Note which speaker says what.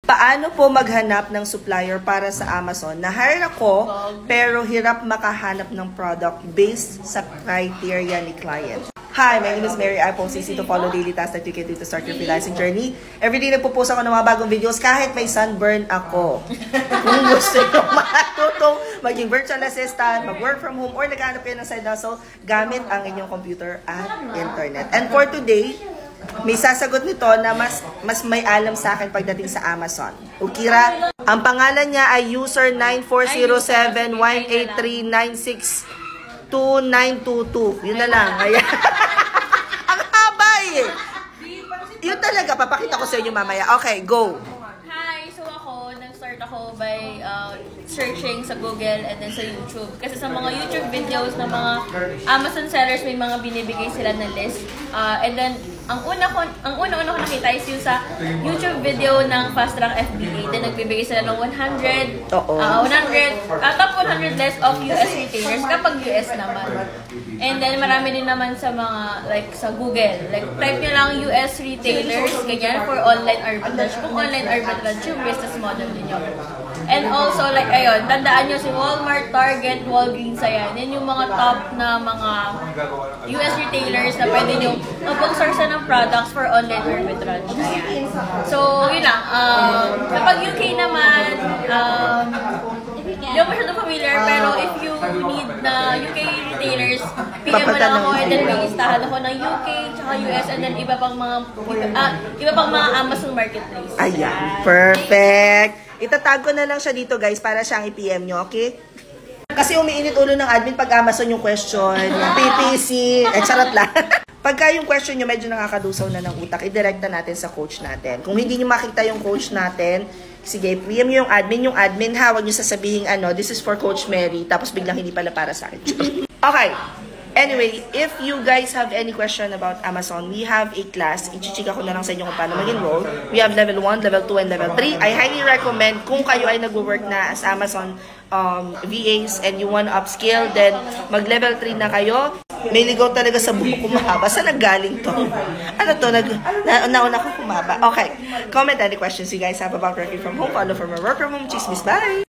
Speaker 1: Paano po maghanap ng supplier para sa Amazon? Na-hire ako, pero hirap makahanap ng product based sa criteria ni client. Hi, my name is Mary. I post easy to follow daily tasks that you can do to start your freelancing journey. Everyday nagpo-post ako ng mga bagong videos kahit may sunburn ako. Kung gusto nyo matutong maging virtual assistant, mag-work from home, or naghahanap kayo ng side hustle, gamit ang inyong computer at internet. And for today, may sasagot nito na mas may alam sa akin pagdating sa Amazon. Ukira, ang pangalan niya ay user 940718396292. Yun na lang. Ayan. Ang haba eh. Yun talaga, papakita ko sa inyo mamaya. Okay, go.
Speaker 2: Hi, so nag-start ako by searching sa Google and then sa YouTube. Kasi sa mga YouTube videos ng mga Amazon sellers, may mga binibigay sila na list. And then, ang una ko nakita is yung sa YouTube video ng Fast Track FBA. Then nagbibigay sila ng 100 top 100 list of US retailers kapag US naman. And then marami din naman sa mga like sa Google. Like type nyo lang US retailers ganyan for online arbitrage. Kung online arbitrage yung business model niyo. And also like ayun, tandaan nyo si Walmart, Target, Walgreens, ayan. Yan yung mga top na mga US retailers na pwede nyo mag-source ng products for online arbitrage. Ayan. So, yun lang. Kapag UK naman, hindi ako masyadong familiar, pero if you need na UK retailers, PM mo lang ako and then may listahan ako ng UK, tsaka US, and then iba pang mga Amazon Marketplace.
Speaker 1: Ayan, perfect. Itatag ko na lang siya dito guys para siyang i-PM nyo, okay? Kasi umiinit ulo ng admin pag Amazon yung question, yung PPC, charot lang. Pagka yung question nyo medyo nakakadusaw na ng utak, i-directa natin sa coach natin. Kung hindi nyo makita yung coach natin, sige, PM nyo yung admin ha, huwag nyo sasabihin this is for Coach Mary, tapos biglang hindi pala para sa akin. Okay. Anyway, if you guys have any question about Amazon, we have a class. I-chika ko na lang sa inyo kung paano mag-enroll. We have level 1, level 2, and level 3. I highly recommend kung kayo ay nag-work na as Amazon VAs and you want upskill, then mag-level 3 na kayo. May ligaw talaga sa buhok ko mahaba. Saan naggaling to? Ano to? Nauna ko kumaba. Okay. Comment any questions you guys have about working from home. Follow for more work from home. Chismis. Bye!